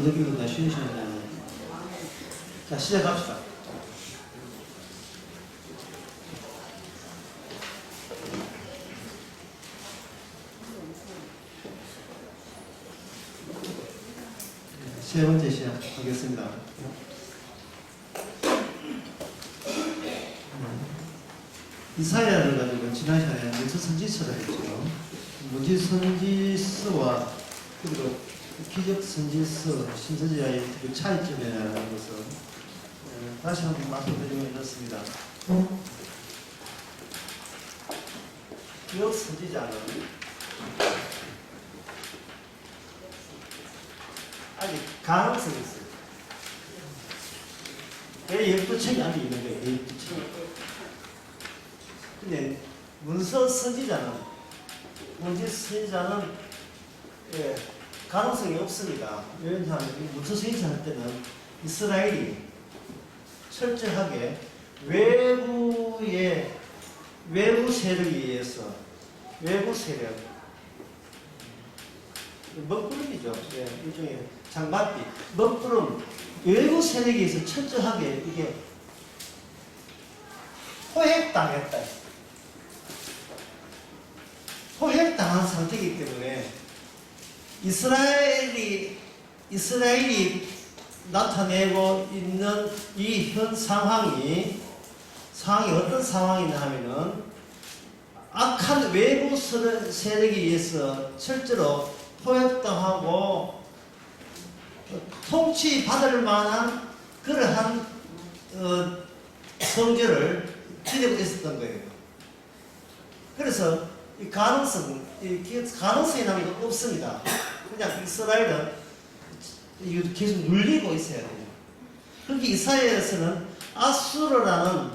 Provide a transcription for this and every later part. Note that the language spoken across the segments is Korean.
느끼거나 쉬우시면 자 시작합시다. 세 번째 시작하겠습니다. 이사야를 가지고 지난 시간에 문지선지서를 했죠. 문지선지서와 그리고 기적선지서, 신선지자의 그 차이점이라는 것을 다시 한번 말씀드리고 이렇습니다. 기적선지자는 아직 가능성이 있어요. 왜 12층이 안에 있는 거예요? 12층. 근데 문서 선지자는 예, 가능성이 없습니다. 왜냐하면 문서 선지자 할 때는 이스라엘이 철저하게 외부 세력에 의해서 외부 세력 먹구름이죠. 예, 일종의 장바퀴 먹구름 외부 세력에 의해서 철저하게 이게 포획당했다. 포획당한 상태이기 때문에 이스라엘이 나타내고 있는 이 현 상황이 어떤 상황이냐 하면은 악한 외부 세력에 의해서 철저로 포획당하고 통치받을 만한 그러한 성결을 지니고 있었던 거예요. 그래서 이 가능성이라는 건 없습니다. 그냥 이스라엘은 계속 눌리고 있어야 돼요. 그렇게 이사야에서는 아수르라는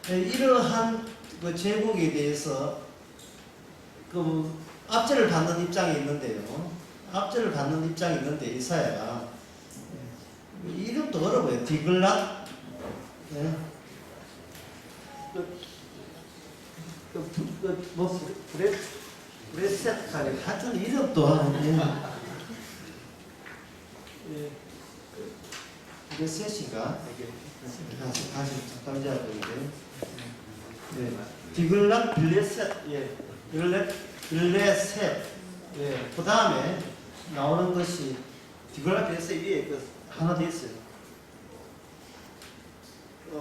이러한 그 제국에 대해서 그 압제를 받는 입장이 있는데요. 압제를 받는 입장이 있는데 이사야가 이름도 어려워요. 디글랏, 브레셋카리 하여튼 이름도 브레셋인가 다시 잠깐 잡아보는데 디글랏 빌레셋 빌레셋 그 다음에 나오는 것이 디글랏 빌레셋 위에 그 하나 더 있어요.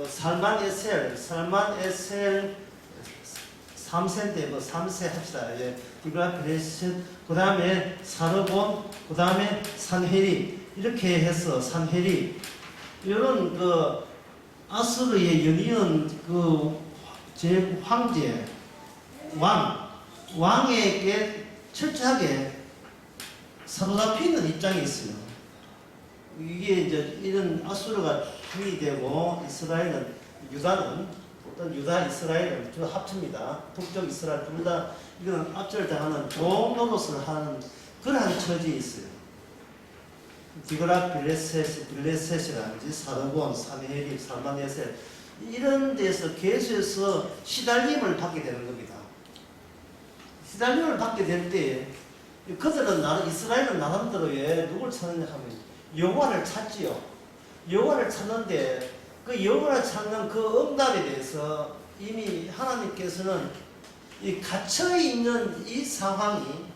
살만 에셀 3세인데 뭐 3세 합시다. 디글랏 빌레셋 그 다음에 사르본 그 다음에 산헤립 이렇게 해서 산헤립 이런 그 아수르의 연이은 그 제 황제 왕에게 철저하게 사로잡히는 입장이 있어요. 이게 이제 이런 아수르가 힘이 되고 이스라엘은 유다는 어떤 유다 이스라엘은 두 합칩니다. 북쪽 이스라엘 둘 다 이거는 압절당하는 종 노릇을 하는 그러한 처지에 있어요. 디글랏 빌레셋이라든지 사르본, 산헤립, 살만에셀 이런 데서 계속해서 시달림을 받게 되는 겁니다. 시달림을 받게 될 때 그들은 이스라엘은 나름대로 왜 누굴 찾느냐 하면 여호와를 찾지요. 여호와를 찾는데 그 여호와를 찾는 그 응답에 대해서 이미 하나님께서는 이 갇혀 있는 이 상황이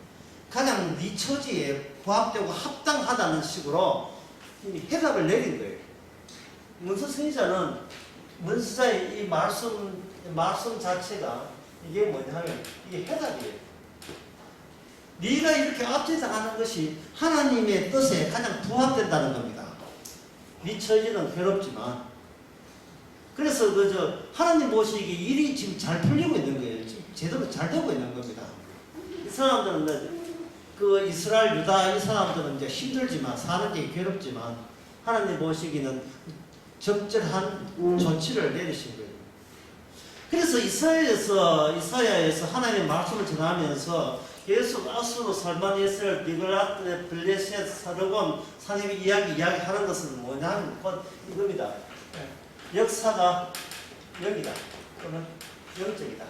가장 네 처지에 부합되고 합당하다는 식으로 이미 해답을 내린 거예요. 문서 선지자는 문서자의 이 말씀 자체가 이게 뭐냐면 이게 해답이에요. 네가 이렇게 압제당하는 것이 하나님의 뜻에 가장 부합된다는 겁니다. 네 처지는 괴롭지만 그래서 하나님 보시기에 일이 지금 잘 풀리고 있는 거예요. 지금 제대로 잘 되고 있는 겁니다. 이 사람들은 그 이스라엘 유다 이 사람들은 이제 힘들지만 사는 게 괴롭지만 하나님 보시기는 적절한 조치를 내리신 거예요. 그래서 이사야에서 하나님의 말씀을 전하면서 계속 아수르, 살만에셀, 디글랏, 빌레셋, 사르본, 산헤립 이야기하는 것은 뭐냐면 이겁니다. 역사가 영이다. 또는 영적이다.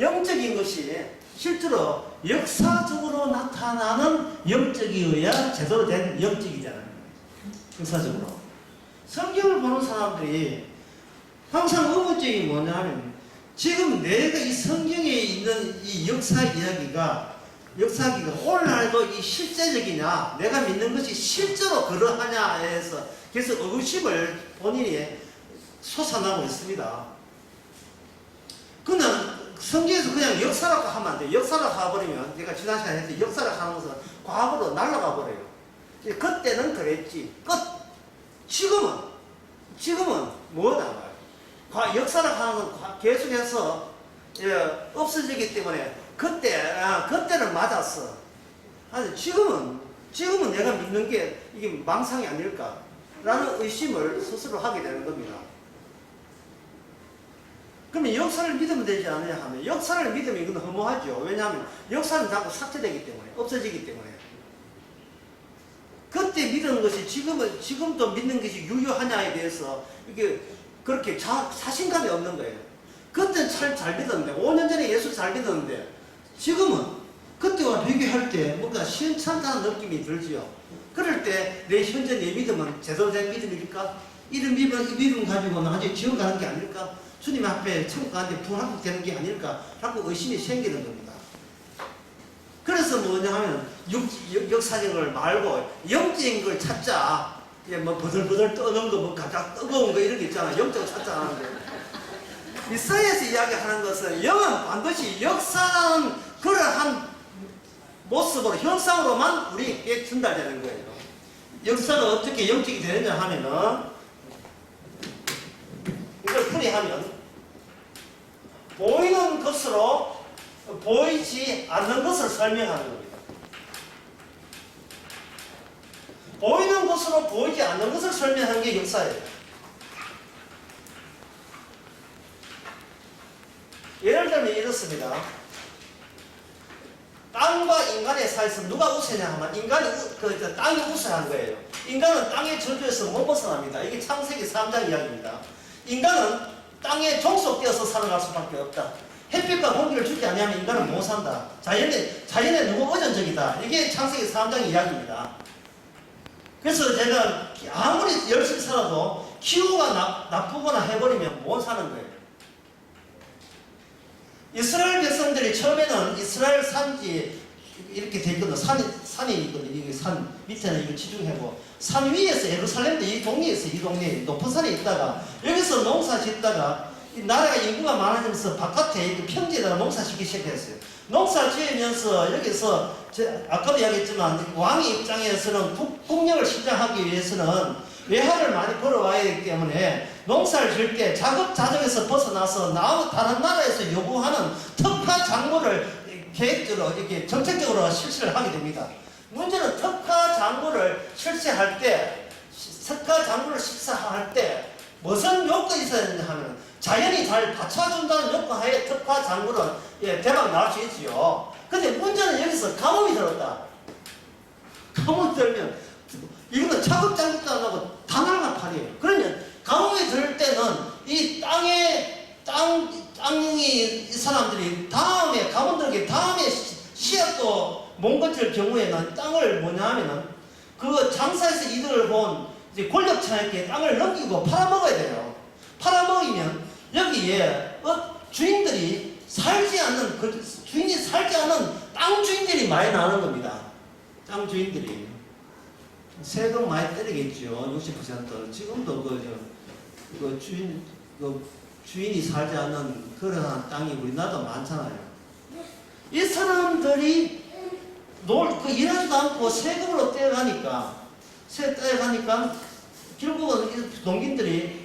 영적인 것이 실제로 역사적으로 나타나는 영적이어야 제대로 된 영적이잖아요. 역사적으로. 성경을 보는 사람들이 항상 의문점이 뭐냐면 지금 내가 이 성경에 있는 이 역사 이야기가 오늘날도 이 실제적이냐, 내가 믿는 것이 실제로 그러하냐에서 그래서 의구심을 본인이 솟아나고 있습니다. 그는 성경에서 그냥 역사라고 하면 안 돼요. 역사라고 하버리면 내가 지난 시간에 했듯이 역사라고 하는 것은 과거로 날아가 버려요. 그때는 그랬지. 끝. 지금은 뭐다 말이에요. 역사라고 하는 건 계속해서 없어지기 때문에 그때는 맞았어. 아니 지금은 내가 믿는 게 이게 망상이 아닐까라는 의심을 스스로 하게 되는 겁니다. 그러면 역사를 믿으면 되지 않느냐 하면 역사를 믿으면 이건 허무하죠. 왜냐하면 역사는 자꾸 삭제되기 때문에 없어지기 때문에 그때 믿은 것이 지금도 믿는 것이 유효하냐에 대해서 이게 그렇게 자신감이 없는 거예요. 그때는 잘 믿었는데 5년 전에 예수 잘 믿었는데 지금은 그때와 비교할 때 뭔가 시원찮다는 느낌이 들지요. 그럴 때 내 현재 내 믿음은 제대로 된 믿음일까? 이런 믿음 가지고는 아주 지옥 가는 게 아닐까? 주님 앞에 천국 가는데 불합격되는 게 아닐까? 라고 의심이 생기는 겁니다. 그래서 뭐냐 하면 역사적을 말고 영적인 걸 찾자. 뭐 버들버들 떠는 거, 뭐 가장 뜨거운 거 이런 게 있잖아. 영적을 찾자 하는데. 이사야에서 이야기하는 것은 영은 반드시 역사는 그러한 모습으로, 형상으로만 우리에게 전달되는 거예요. 역사가 어떻게 영적이 되느냐 하면은 이걸 풀이하면 보이는 것으로 보이지 않는 것을 설명하는 겁니다. 보이는 것으로 보이지 않는 것을 설명하는 게 역사예요. 예를 들면 이렇습니다. 땅과 인간의 사이에서 누가 우세냐 하면 땅이 우세한 거예요. 인간은 땅의 저주에서 못 벗어납니다. 이게 창세기 3장 이야기입니다. 인간은 땅에 종속되어서 살아갈 수밖에 없다. 햇빛과 공기를 주지 않으면 인간은 못 산다. 자연의 누구 의존적이다. 이게 창세기 3장 이야기입니다. 그래서 제가 아무리 열심히 살아도 기후가 나쁘거나 해버리면 못 사는 거예요. 이스라엘 백성들이 처음에는 이스라엘 산지 이렇게 돼 있거든요. 산이 있거든요. 이게 산 밑에는 이거 지중해고 산 위에서 예루살렘도 이 동네에서 이 동네 높은 산에 있다가 여기서 농사 짓다가 이 나라가 인구가 많아지면서 바깥에 평지에다가 농사 짓기 시작했어요. 농사 지으면서 여기서 아까도 이야기했지만 왕의 입장에서는 국력을 신장하기 위해서는 외화를 많이 벌어와야 되기 때문에 농사를 지을 때 자급자족에서 벗어나서 다른 나라에서 요구하는 특화 작물을 계획적으로 이렇게 정책적으로 실시를 하게 됩니다. 문제는 특화 작물을 실시할 때 무슨 요건이 있어야 되냐 하면 자연이 잘 받쳐준다는 요건 하에 특화 작물은 대박 날 수 있지요. 근데 문제는 여기서 가뭄이 들었다. 가뭄이 들면 이거는 차급장도 안 하고 단알만 팔이에요. 그러면 가뭄이 들 때는 이 땅이 이 사람들이 다음에 가뭄 들기 다음에 씨앗도 몽고칠 경우에는 땅을 뭐냐 하면은 그 장사에서 이득을 본 이제 권력층에게 땅을 넘기고 팔아먹어야 돼요. 팔아먹으면 여기에 주인이 살지 않는 땅 주인들이 많이 나는 겁니다. 땅 주인들이 세금 많이 때리겠죠. 60%. 지금도 주인이 살지 않는 그러한 땅이 우리나라도 많잖아요. 이 사람들이 일하지도 않고 세금으로 떼어가니까 결국은 농민들이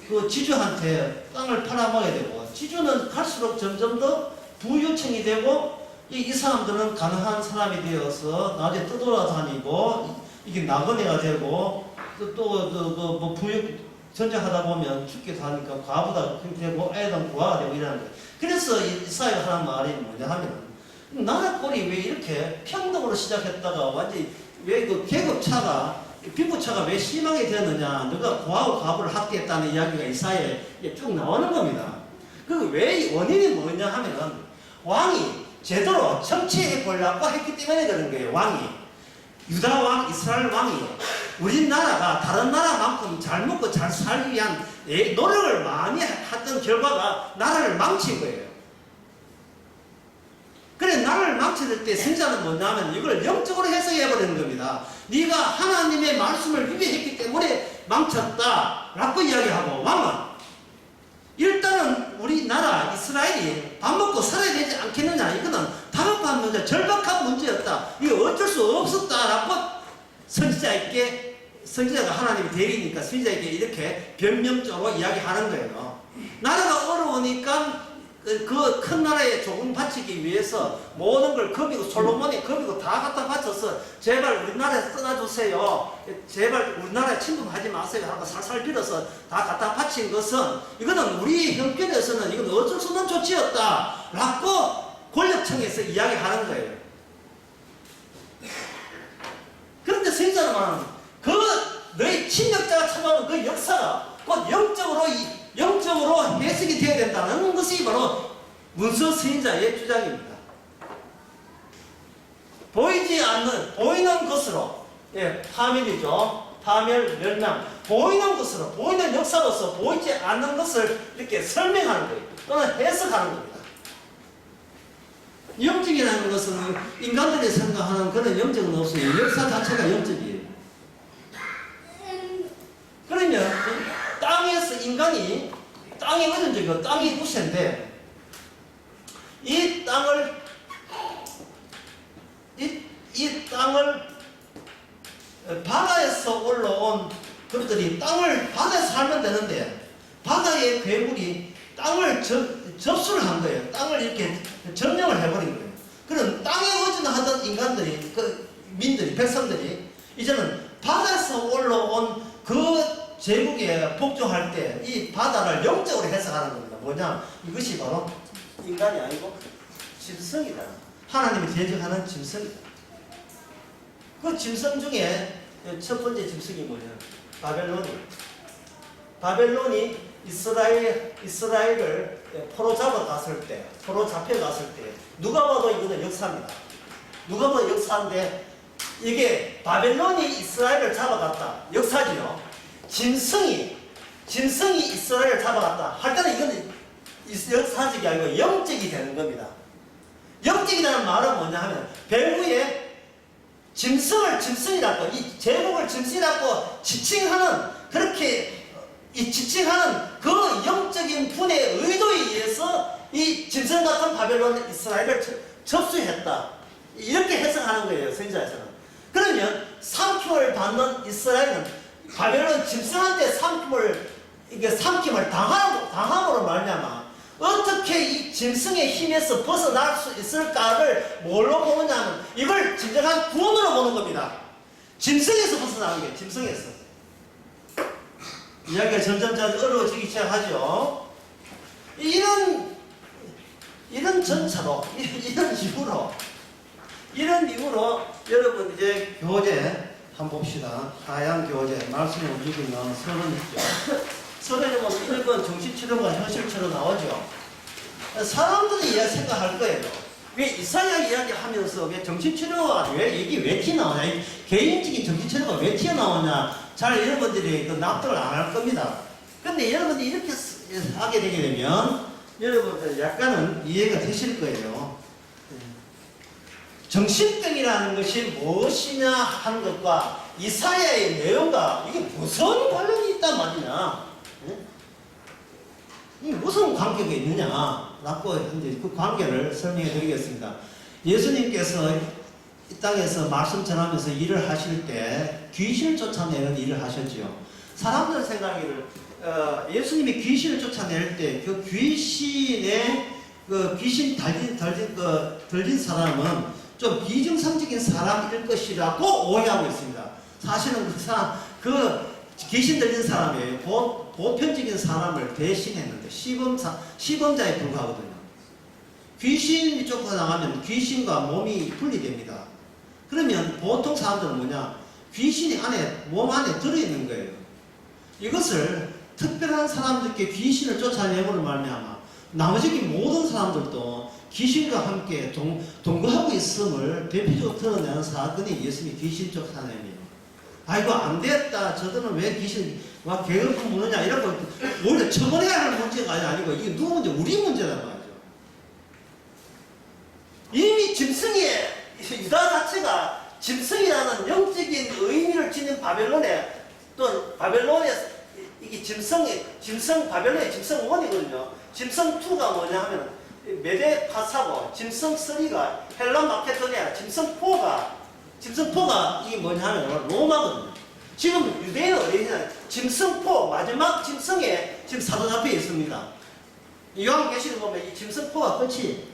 그 지주한테 땅을 팔아먹어야 되고 지주는 갈수록 점점 더 부유층이 되고 이 사람들은 가난한 사람이 되어서 낮에 떠돌아다니고 이게 나그네가 되고 또 부유 전쟁하다 보면 죽기도 하니까 과부가 되고 애는 부하가 되고 이러는 거예요. 그래서 이사야가 하는 말이 뭐냐 하면 나라 꼴이 왜 이렇게 평등으로 시작했다가 완전히 왜 그 계급차가 빈부차가 왜 심하게 되느냐, 누가 고하고 과부를 학대했다는 이야기가 이사야에 쭉 나오는 겁니다. 그 왜 원인이 뭐냐 하면은 왕이 제대로 정치에 권력과 했기 때문에 그런 거예요. 왕이 유다 왕, 이스라엘 왕이 우리나라가 다른 나라만큼 잘 먹고 잘 살기 위한 노력을 많이 했던 결과가 나라를 망친 거예요. 그래, 나라를 망칠 때 승자는 뭐냐면 이걸 영적으로 해석해 버리는 겁니다. 네가 하나님의 말씀을 위배했기 때문에 망쳤다 라고 이야기하고, 왕은 일단은 우리나라 이스라엘이 밥 먹고 살아야 되지 않겠느냐, 이거는 다급한 문제, 절박한 문제였다, 이거 어쩔 수 없었다라고 선지자가 하나님의 대리니까 선지자에게 이렇게 변명적으로 이야기하는 거예요. 나라가 어려우니까 그 큰 나라에 조금 바치기 위해서 모든 걸 겁이고, 솔로몬이 겁이고 다 갖다 바쳐서 제발 우리나라에서 떠나주세요, 제발 우리나라에 침범하지 마세요 하고 살살 빌어서 다 갖다 바친 것은, 이거는 우리 형편에서는 이건 어쩔 수 없는 조치였다 라고 권력청에서 이야기하는 거예요. 그런데 선지자는 말하는, 너희 침략자가 참아오는 그 역사가 곧 영적으로 해석이 되어야 된다는 것이 바로 문서 선지자의 주장입니다. 보이는 것으로, 파멸이죠. 파멸, 멸망. 보이는 것으로, 보이는 역사로서 보이지 않는 것을 이렇게 설명하는 거예요. 또는 해석하는 겁니다. 영적이라는 것은 인간들이 생각하는 그런 영적은 없어요. 역사 자체가 영적이에요. 그러면 땅에서 인간이, 땅이 의존적이고 땅이 우세인데, 이 땅을 바다에서 올라온 것들이 바다에서 살면 되는데, 바다의 괴물이 땅을 접수를 한 거예요. 땅을 이렇게 점령을 해버린 거예요. 그럼 땅에 의존하던 인간들이, 민들이, 백성들이 이제는 바다에서 올라온 그 제국에 복종할 때 이 바다를 영적으로 해석하는 겁니다. 뭐냐? 이것이 바로 인간이 아니고 짐승이다. 하나님이 제정하는 짐승이다. 그 짐승 중에 첫 번째 짐승이 뭐냐? 바벨론이 이스라엘을 포로 잡혀갔을 때, 누가 봐도 이거는 역사입니다. 누가 봐도 역사인데, 이게 바벨론이 이스라엘을 잡아갔다, 역사지요. 짐승이 이스라엘을 잡아갔다 할 때는 이건 역사적이 아니고 영적이 되는 겁니다. 영적이라는 말은 뭐냐 하면, 배후에 짐승을 짐승이라고, 이 제국을 짐승이라고 지칭하는, 그렇게 지칭하는 그 영적인 분의 의도에 의해서 이 짐승 같은 바벨론은 이스라엘을 접수했다, 이렇게 해석하는 거예요, 선지자에서는. 그러면 삼킴을 받는 이스라엘은 바벨론 짐승한테 삼킴을 당함으로 말미암아 어떻게 이 짐승의 힘에서 벗어날 수 있을까를 뭘로 보느냐면, 이걸 진정한 구원으로 보는 겁니다. 짐승에서 벗어나는 게, 짐승에서. 이야기가 점점 어려워지기 시작하죠. 이런 전차로, 이런 이유로 여러분 이제 교재 한번 봅시다. 하얀 교재, 말씀에 움직이는 서론 있죠. 서론에 보면 1번 정신치료가 현실처럼 나오죠. 사람들이 생각할 거예요. 왜 이사야 이야기하면서 왜 정신치료가 이게 왜 튀어나오냐, 개인적인 정신치료가 왜 튀어나오냐, 잘 여러분들이 납득을 안 할 겁니다. 근데 여러분들이 이렇게 하게 되게 되면 여러분들 약간은 이해가 되실 거예요. 정신병이라는 것이 무엇이냐 하는 것과 이사야의 내용과 이게 무슨 관련이 있단 말이냐, 이게 무슨 관계가 있느냐라고 이제 그 관계를 설명해 드리겠습니다. 예수님께서 이 땅에서 말씀 전하면서 일을 하실 때 귀신을 쫓아내는 일을 하셨지요. 사람들 생각하기를 예수님이 귀신을 쫓아낼 때 그 귀신 들린 사람은 좀 비정상적인 사람일 것이라고 오해하고 있습니다. 사실은 그 귀신 들린 사람이 보편적인 사람을 대신했는데 시범자에 불과하거든요. 귀신이 쫓아나가면 귀신과 몸이 분리됩니다. 그러면 보통 사람들은 뭐냐? 귀신이 몸 안에 들어있는 거예요. 이것을 특별한 사람들께 귀신을 쫓아내므로 말미암아 나머지 모든 사람들도 귀신과 함께 동거하고 있음을 대표적으로 드러내는 사건이 예수님의 귀신 쫓아내미요. 아이고 안 됐다. 저들은 왜 귀신 와 계급품 묻느냐 이런 거 원래 처벌해야 할 문제가 아니고 이게 누구 문제? 우리 문제란 말이죠. 이미 짐승의 유다 자체가 짐승이라는 영적인 의미를 지닌 바벨론에 또 바벨론에 이게 짐승 바벨론의 짐승 1이거든요. 짐승 2가 뭐냐 하면 메데 파사고 짐승 3가 헬라 마케도니아 짐승 4가 이게 뭐냐 하면 로마거든요. 지금 유대인 어디냐 짐승 4 마지막 짐승에 지금 사도잡혀 있습니다. 요한계시록 보면 이 짐승 4가 끝이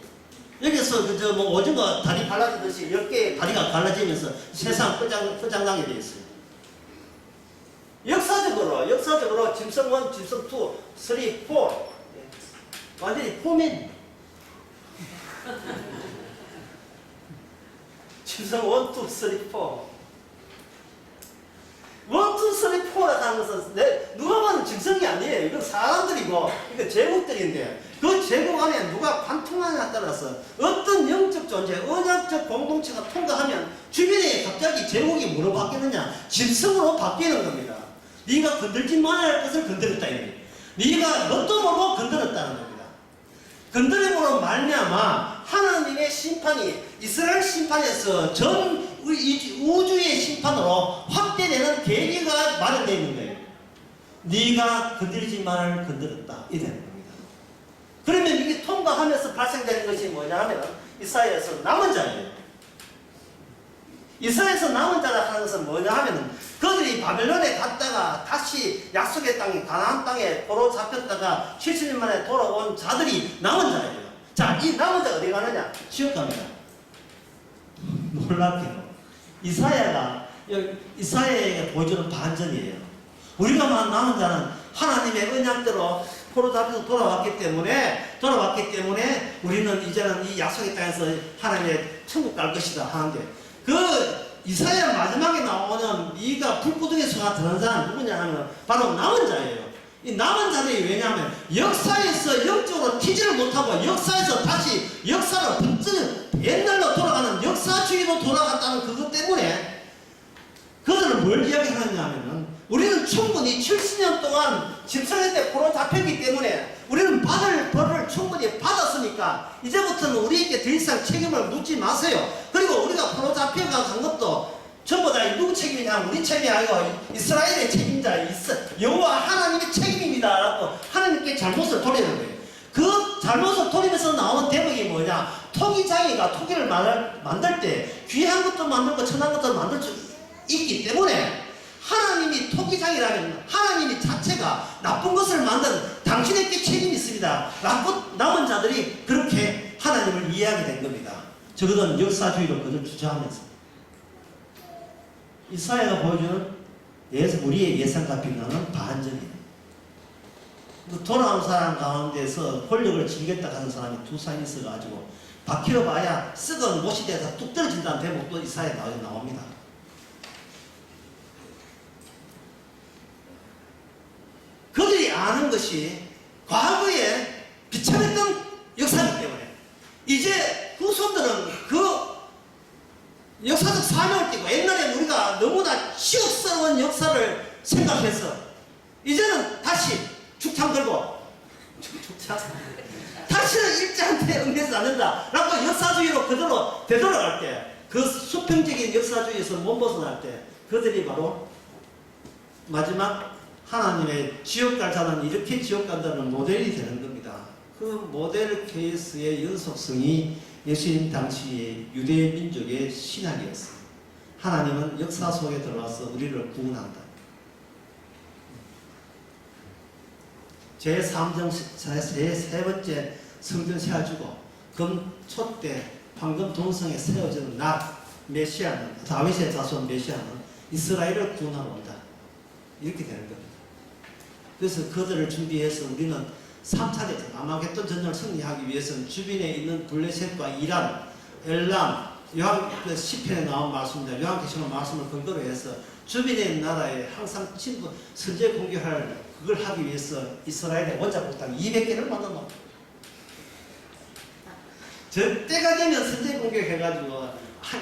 여기서 그저 뭐 오징어 다리 갈라지듯이 10개의 다리가 갈라지면서 세상 끝장나게 되어 있어요. 역사적으로 짐승 1, 짐승 2, 3, 4 완전히 포맨 짐승 1, 2, 3, 4 1, 2, 3, 4라 하는 것은 누가 봐도 짐승이 아니에요. 이건 사람들이고 이거 제국들인데 그 제국 안에 누가 관통하냐에 따라서 어떤 영적 존재, 언약적 공동체가 통과하면 주변에 갑자기 제국이 뭐로 바뀌느냐? 짐승으로 바뀌는 겁니다. 네가 건들지 말아야 할 것을 건드렸다 이거예요. 네가 뭣도 모르고 건드렸다는 겁니다. 건드림으로 말미암아 하나님의 심판이 이스라엘 심판에서 전 우주의 심판으로 확대되는 계기가 마련되어 있는 거예요. 네가 건드리지 말아야 건드렸다 이 되는 겁니다. 그러면 이게 통과하면서 발생되는 것이 뭐냐 하면 이사야에서 남은 자예요. 이스라엘에서 남은 자라 하는 것은 뭐냐 하면 그들이 바벨론에 갔다가 다시 약속의 땅 가나안 땅에 포로 잡혔다가 70년 만에 돌아온 자들이 남은 자예요. 자, 이 남은 자가 어디 가느냐? 지옥 갑니다. 놀랍게도 이사야가 보여주는 반전이에요. 우리가 남은 자는 하나님의 언약대로 포로 잡혀서 돌아왔기 때문에 우리는 이제는 이 약속의 땅에서 하나님의 천국 갈 것이다 하는데 그 이사야 마지막에 나오는 이가 불구덩이에서 드는 자는 누구냐 하면 바로 남은 자예요. 이 남은 자들이 왜냐하면 역사에서 영적으로 튀지를 못하고 역사에서 다시 역사를 옛날로 돌아가는 역사주의로 돌아갔다는 그것 때문에 그들은 뭘 이야기하느냐 하면은 우리는 충분히 70년 동안 짐승의 때 포로 잡혔기 때문에 우리는 받을 벌을 충분히 받았으니까 이제부터는 우리에게 더 이상 책임을 묻지 마세요. 그리고 우리가 포로 잡혀간 것도 전부 다 누구 책임이냐? 우리 책임이 아니고 이스라엘의 책임자 여호와 하나님의 책임입니다 라고 하나님께 잘못을 돌리는 거예요. 그 잘못을 돌리면서 나오는 대목이 뭐냐? 토기장이가 토기를 만들 때 귀한 것도 만들고 천한 것도 만들 수 있기 때문에 하나님이 토기장이라면 하나님이 자체가 나쁜 것을 만든 당신에게 책임이 있습니다. 남은 자들이 그렇게 하나님을 이해하게 된 겁니다. 적어도 역사주의로 그걸 주장하면서 이사야가 보여주는 우리의 예상과 비교하는 반전이에요. 돌아온 사람 가운데서 권력을 즐겼다 하는 사람이 두 사람이 있어가지고 박히러 봐야 썩은 못이 돼서 뚝 떨어진다는 대목도 이사야에 나옵니다. 그들이 아는 것이 과거에 비참했던 역사이기 때문에 이제 후손들은 그 역사적 사명을 띠고 옛날에 우리가 너무나 치욕스러운 역사를 생각해서 이제는 다시 죽창 들고 다시는 일자한테 응해서 안 된다 라고 역사주의로 그대로 되돌아갈 때 그 수평적인 역사주의에서 못 벗어날 때 그들이 바로 마지막 하나님의 지옥 갈 자는 이렇게 지옥 간다는 모델이 되는 겁니다. 그 모델 케이스의 연속성이 예수님 당시의 유대 민족의 신학이었어요. 하나님은 역사 속에 들어와서 우리를 구원한다. 제3정 제3번째 성전 세워주고 금초 때 황금 동성에 세워지는 날 메시아는 다윗의 자손 메시아는 이스라엘을 구원하러 온다. 이렇게 되는 겁니다. 그래서 그들을 준비해서 우리는 3차 대전 아마겟돈 전쟁을 승리하기 위해서는 주변에 있는 블레셋과 이란, 엘람, 시편에 나온 말씀입니다. 요한계시록 말씀을 근거로 해서 주변에 있는 나라에 항상 선제 공격할 그걸 하기 위해서 이스라엘의 원자국 땅 200개를 만들어놓고 저 때가 되면 선제 공격해가지고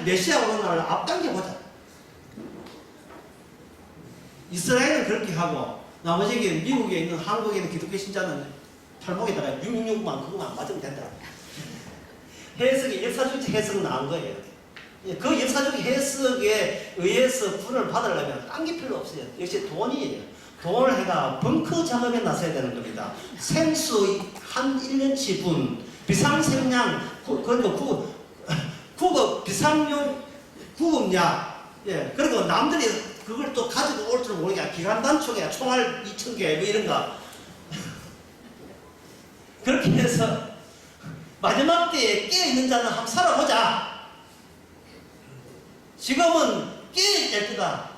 메시아 오는 날을 앞당겨보자. 이스라엘은 그렇게 하고 나머지 미국에 있는 한국에 있는 기독교 신자는 팔목에다가 666만 그거만 맞으면 된다. 해석이 역사주의 해석은 나온 거예요. 그 역사적 해석에 의해서 분을 받으려면 딴 게 필요 없어요. 역시 돈이에요. 돈을 해가 벙커 작업에 나서야 되는 겁니다. 생수 한 1년치 분, 비상생량, 구급, 비상용 구급약, 예, 그리고 남들이 그걸 또 가지고 올 줄 모르게 기관단총에 총알 2,000개 뭐 이런가. 그렇게 해서 마지막 때에 깨어있는 자는 한번 살아보자. 지금은 깨어야 될 때다.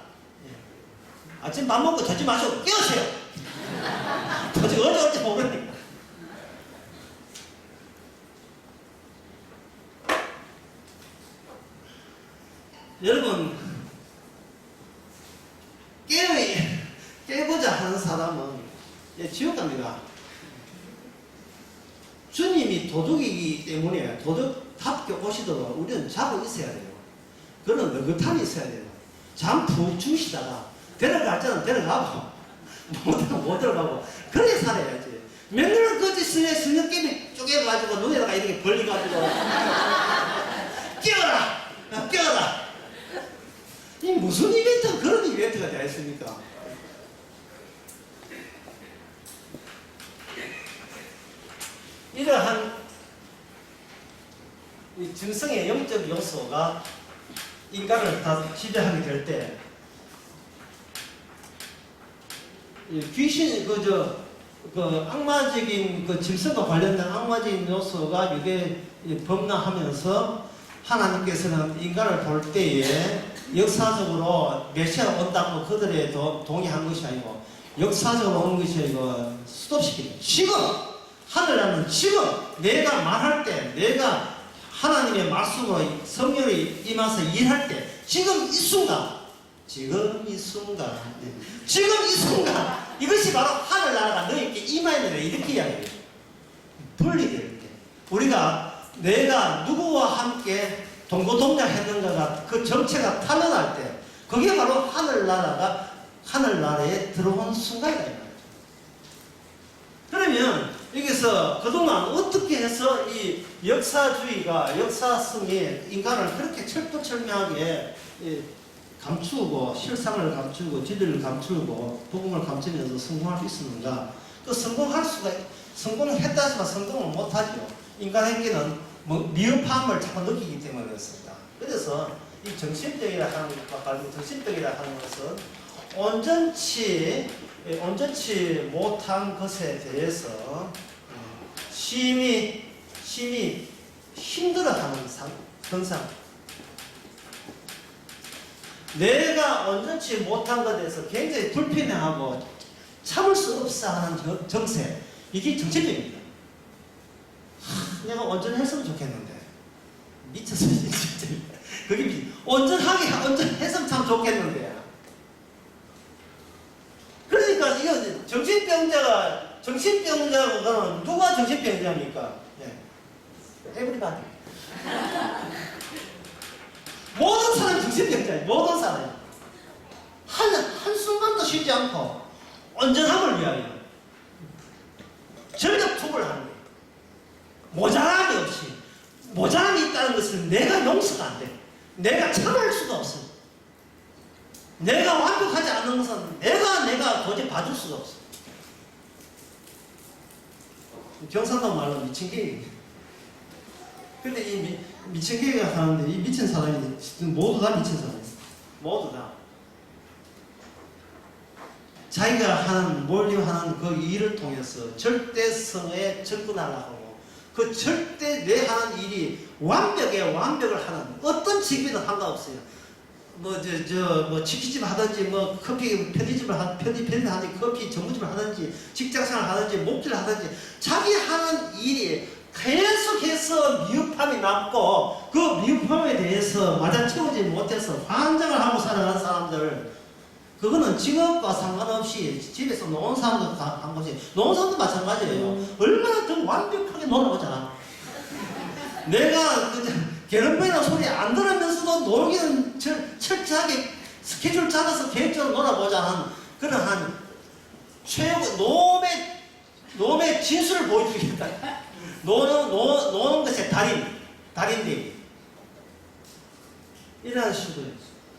아침 밥 먹고 자지 마시고 깨우세요. 도저히 언제 올지 모르니까. 여러분, 깨보자 하는 사람은 지옥 갑니다. 주님이 도둑이기 때문에 도둑답게 오시도록 우리는 자고 있어야 돼요. 그런 느긋함이 있어야 돼요. 잠 푹 주시다가 데려갈 때는 데려가고 못 들어가고 그래 살아야지. 맨날 그 스낵김이 쪼개가지고 눈에다가 이렇게 벌리가지고 깨어라. 이 무슨 이벤트가 그런 이벤트가 되어 있습니까? 이러한 이 증성의 영적 요소가 인간을 다 지배하게 될 때, 귀신, 악마적인 짐승과 관련된 악마적인 요소가 이게 범람하면서 하나님께서는 인간을 볼 때에 역사적으로 메시아가 온다고 그들의 동의한 것이 아니고 역사적으로 오는 것이 아니고 스톱시키는 지금 하늘나라는 지금 내가 말할 때 내가 하나님의 말씀으로 성령을 임해서 일할 때 지금 이 순간 이것이 바로 하늘나라가 너희에게 임하였느라 이렇게 이야기해요. 분리될 때 우리가 내가 누구와 함께 동고동락했는가가 그 정체가 탄원할 때 그게 바로 하늘나라에 들어온 순간이다 이 말이죠. 그러면 여기서 그동안 어떻게 해서 이 역사주의가 역사성이 인간을 그렇게 철두철미하게 감추고 실상을 감추고 진리를 감추고 복음을 감추면서 성공할 수 있었는가? 그 성공했다 하지만 성공을 못하죠. 인간에게는 미흡함을 자꾸 느끼기 때문에 그렇습니다. 그래서 이 정신병이라 하는 것과 다르고 정신병이라 하는 것은 온전치 못한 것에 대해서 심히 힘들어하는 현상. 내가 온전치 못한 것에 대해서 굉장히 불편해하고 참을 수 없어 하는 정세. 이게 정신병입니다. 내가 온전했으면 좋겠는데. 미쳤어, 진짜. 그게 온전했으면 참 좋겠는데. 그러니까 이거 정신병자가 누가 정신병자입니까? 에브리바디. 모든 사람이 정신병자예요. 모든 사람이. 한순간도 쉬지 않고 온전함을 위하여 전력 투구를 하는 거예요. 모자람이 없이. 모자람이 있다는 것은 내가 용서가 안 돼. 내가 참을 수가 없어. 내가 완벽하지 않은 것은 내가 도저히 봐줄 수가 없어. 경상도 말로 미친 개입니다. 근데 이 미친 개가 사는데 이 미친 사람이 모두 다 미친 사람이에요. 모두 다. 자기가 몰입하는 그 일을 통해서 절대성에 접근하려고 하고 그 절대 내 하는 일이 완벽을 하는 어떤 직업이든 상관없어요. 치킨집 하든지, 커피 편의점을 하든지, 커피 전문점을 하든지, 직장생활을 하든지, 목줄을 하든지, 자기 하는 일이 계속해서 미흡함이 남고, 그 미흡함에 대해서 마냥 채우지 못해서 환장을 하고 살아가는 사람들, 그거는 직업과 상관없이 집에서 노는 사람도 한 것이, 노는 사람도 마찬가지예요. 얼마나 더 완벽하게 놀아보자. 내가 게으름뱅이라는 소리 안 들으면서도 놀기는 철저하게 스케줄 짜서 계획적으로 놀아보자 하는 그러한 최고 놈의 진술을 보여주겠다. 노는 것의 달인되기. 이러한 식으로.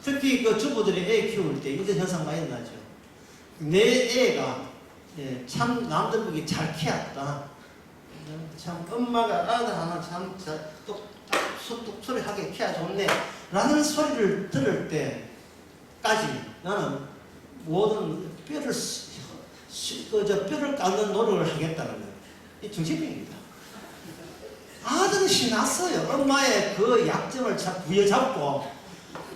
특히 그 주부들이 애 키울 때 이런 현상 많이 나죠. 내 애가 참 남들 보기 잘 키웠다. 참 엄마가 아들 하나 참 똑소리하게 키워줬네. 라는 소리를 들을 때까지 나는 모든 뼈를 깎는 노력을 하겠다는 거예요. 이 정신병입니다. 아들은 신났어요. 엄마의 그 약점을 부여잡고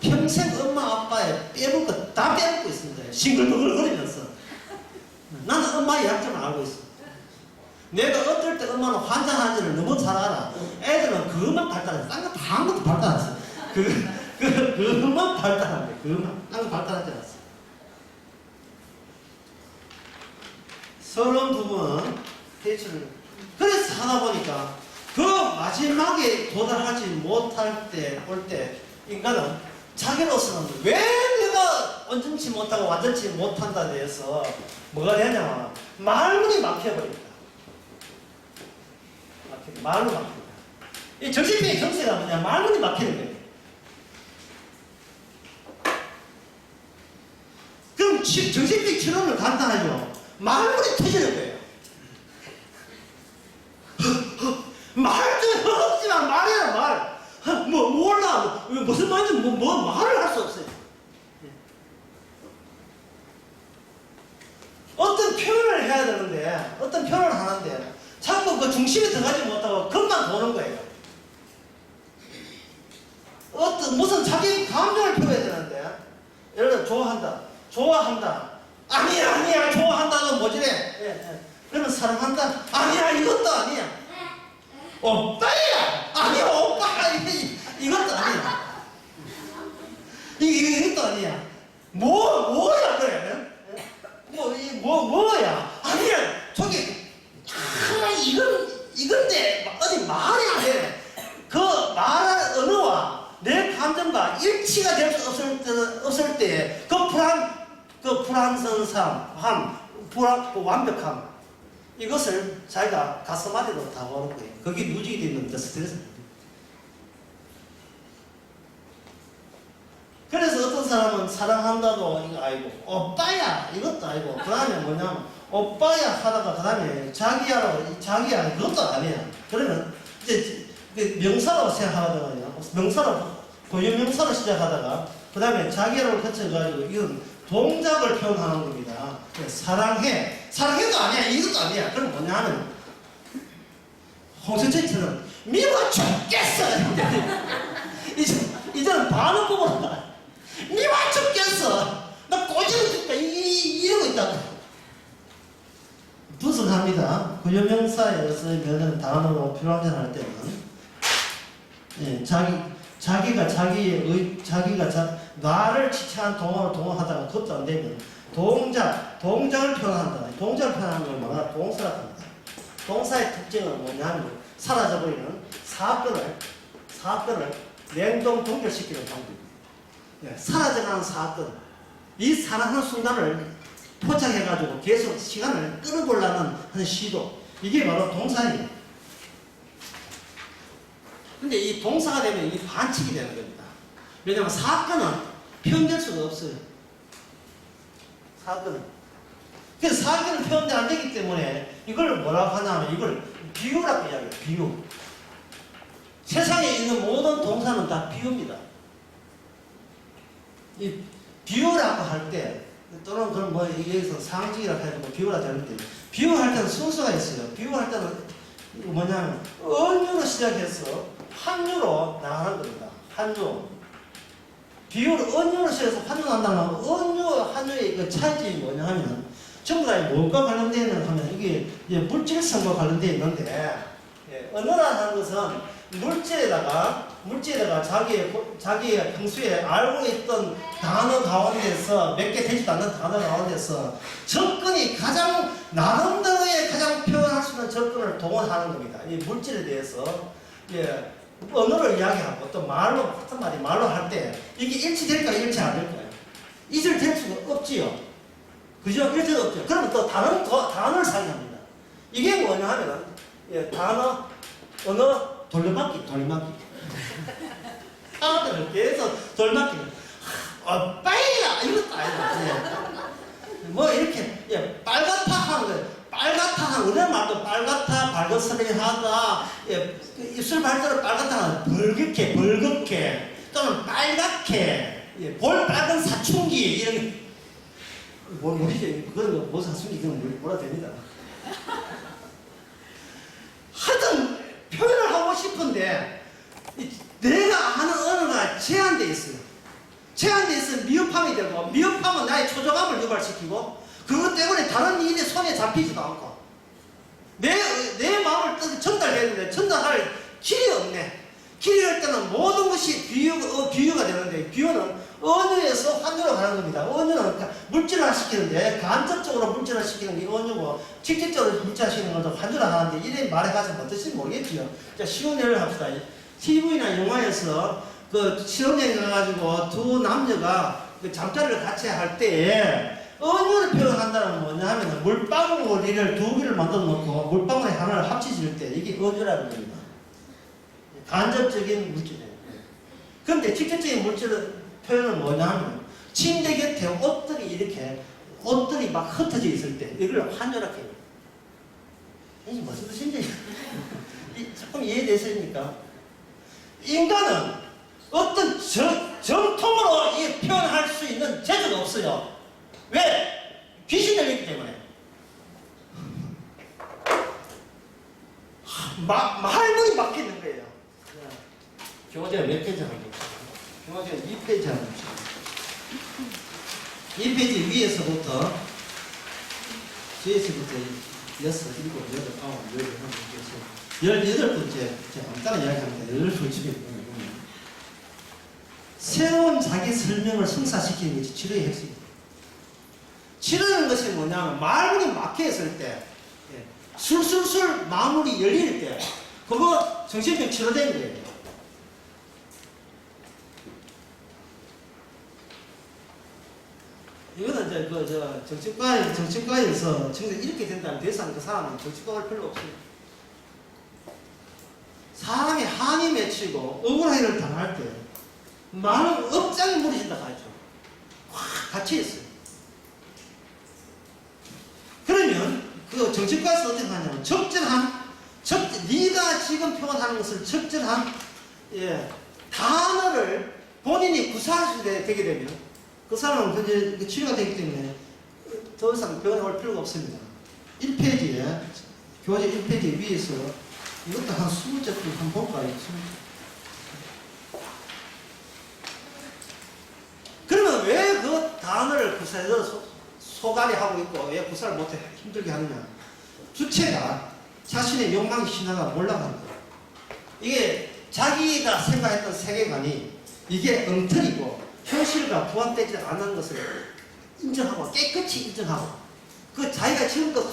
평생 엄마 아빠의 빼볼 거 다 빼먹고 있습니다. 싱글벙글거리면서. 나는 엄마의 약점을 알고 있어. 내가 어떨 때 엄마는 환장하지를 너무 잘 알아. 애들은 그것만 발달했어. 딴 거 다 아무것도 발달했어. 그것만 발달한 거야. 그것만. 딴 거 발달하지 않았어. 서러운 부분은 대출을. 그래서 하다 보니까 그 마지막에 도달하지 못할 때, 올 때, 인간은 자기로서는 왜 내가 온전치 못하고 완전치 못한다에 대해서 뭐가 되냐면 말문이 막혀버립니다. 말로 막힙니다. 이 정신병의 정세가 뭐냐? 말문이 막히는 거예요. 그럼 정신병 치료는 간단하죠. 말문이 터지는 거예요. 말도 없지만 말이야 말. 몰라. 무슨 말인지 말을 할 수 없어요. 어떤 표현을 해야 되는데, 어떤 표현을 하는데, 자꾸 그 중심에 들어가지 못하고 그것만 도는 거예요. 무슨 자기 감정을 표현해야 되는데, 예를 들어, 좋아한다. 아니야, 좋아한다는 뭐지래? 그러면 사랑한다. 아니야, 이것도 아니야. 오빠야! 아니야, 오빠! 이것도 아니야. 이것도 아니야. 뭐야, 그래? 뭐야? 아니야, 저기, 이건데, 어디 말이 안 돼. 그 말할 언어와 내 감정과 일치가 될 수 없을 때, 그 불완전함, 완벽함, 이것을 자기가 가슴앓이로 다가오는 거예요. 그게 누적이 되는 스트레스입니다. 그래서 어떤 사람은 사랑한다도 이거 아니고, 오빠야! 이것도 아니고, 그 다음에 뭐냐면, 오빠야 하다가 그 다음에 자기야 그것도 아니야. 그러면 이제 명사로 생각하다가요. 고유명사로 시작하다가 그 다음에 자기야로 거쳐가지고 이건 동작을 표현하는 겁니다. 사랑해도 아니야. 이것도 아니야. 그럼 뭐냐 하면 홍석천처럼 미워 죽겠어. 이제는 반응법으로 미워 죽겠어. 나 꼬집어 줄까. 이러고 있다고. 분석합니다. 고유명사에 쓰이면 단어로 표현할 때는 자기가 나를 지칭한 동어로 동어하다가 그것도 안 되면 동작을 표현한다. 동작을 표현하는 걸 뭐라 동사라고 합니다. 동사의 특징은 뭐냐면 사라져버리는 사건을 냉동 동결시키는 방법입니다. 사라져가는 사건, 이 사라지는 순간을 포착해가지고 계속 시간을 끌어보려는 하는 시도, 이게 바로 동사예요. 근데 이 동사가 되면 이게 반칙이 되는 겁니다. 왜냐하면 사건은 표현될 수가 없어요. 그래서 사건은 표현이 안 되기 때문에 이걸 뭐라고 하냐면 이걸 비유라고 이야기해요. 비유. 세상에 있는 모든 동사는 다 비유입니다. 이 비유라고 할 때, 또는 그런 여기서 상징이라고 해도 비유라고 하는데, 비유할 때는 순서가 있어요. 비유할 때는 뭐냐면 언유로 시작해서 한유로 나가는 겁니다. 한유. 비유를 언유로 시작해서 한유 난다면 한유의 그 차이점이 뭐냐 하면 전부 다 뭘과 관련되어 있는 하면 이게 물질성과 관련되어 있는데, 언어라는 것은 물질에다가 자기의 평소에 알고 있던 단어 가운데서 몇 개 되지도 않는 단어 가운데서 접근이 나름대로의 가장 표현할 수 있는 접근을 동원하는 겁니다. 이 물질에 대해서 언어를 이야기하고 또 같은 말로 할 때 이게 일치될까요? 일치 안 될까요? 이절될 수가 없지요. 그죠? 이럴 때도 없죠. 그러면 또 단어를 사용합니다. 이게 뭐냐 하면, 단어, 언어, 돌려막기. 사람들을 계속 돌려막기. 빨리야! 이것도 아니다. 뭐 이렇게, 빨갛다 하는 거예요. 빨갛다 하는, 우리나라 말도 빨갛다, 발긋스레하다, 입술 발자를 빨갛다 하는, 벌겋게, 또는 빨갛게, 볼 빨간 사춘기, 이런 게, 모르지. 그건 뭐 사춘기, 그건 뭐라 됩니다. 하여튼, 표현을 하고 싶은데, 내가 아는 언어가 제한되어 있어요. 제한되어 있으면 미흡함이 되고, 미흡함은 나의 초조감을 유발시키고, 그것 때문에 다른 일이 손에 잡히지도 않고, 내 마음을 전달해야 되는데, 전달할 길이 없네. 길이 할 때는 모든 것이 비유가 되는데, 비유는 언어에서 환유로 가는 겁니다. 언어는 물질화시키는데, 간접적으로 물질화시키는 게 언어고, 직접적으로 물질화시키는 것도 환유로 하는데, 이래 말해가지고 어떨지 모르겠지요. 자, 쉬운 예를 합시다. TV나 영화에서 실험여행 가가지고 두 남녀가 잠자리를 같이 할 때, 언어를 표현한다는 뭐냐 하면 물방울을 두 개를 만들어 놓고 물방울에 하나를 합치질 때 이게 언어라는 겁니다. 간접적인 물질이에요. 그런데 직접적인 물질 표현은 뭐냐 하면 침대 곁에 옷들이 막 흩어져 있을 때 이걸 환절하게 해요. 이게 무슨 뜻인지 조금 이해되십니까? 인간은 어떤 정통으로 표현할 수 있는 재주가 없어요. 왜? 귀신 들리기 때문에. 말문이 막히는 거예요. 교재가 몇 페이지 하는 거죠? 교재가 2페이지 하는 거죠. 2페이지 위에서부터 6, 7, 8, 9, 18번째, 제가 간단한 이야기 합니다. 18번째. 새로운 자기 설명을 성사시키는 것이 치료의 핵심입니다. 치료하는 것이 뭐냐면 말문이 막혀있을 때, 술술술 마음이 열릴 때, 그거 정신병 치료된 거예요. 이거는 정신과에서 이렇게 된다는 대상 그 사람은 정신과 갈 필요 없어요. 사람이 한이 맺히고 억울한 일을 당할 때 많은 억장이 무너진다 하죠. 확 갇혀있어요. 그러면 그 정신과에서 어떻게 하냐면 네가 지금 표현하는 것을 적절한 단어를 본인이 구사할 수 되게 되면 그 사람은 이제 치료가 되기 때문에 더 이상 병원에 올 필요가 없습니다. 1페이지에 교재 1페이지 위에서 이것도 한 20쪽 한번 볼까요? 그러면 왜 그 단어를 구사해서 소갈이 하고 있고 왜 구사를 못해 힘들게 하느냐? 주체가 자신의 욕망이 신화가 올라가는 거예요. 이게 자기가 생각했던 세계관이 이게 엉터리고 현실과 부합되지 않는 것을 인정하고 깨끗이 인정하고 그 자기가 지금껏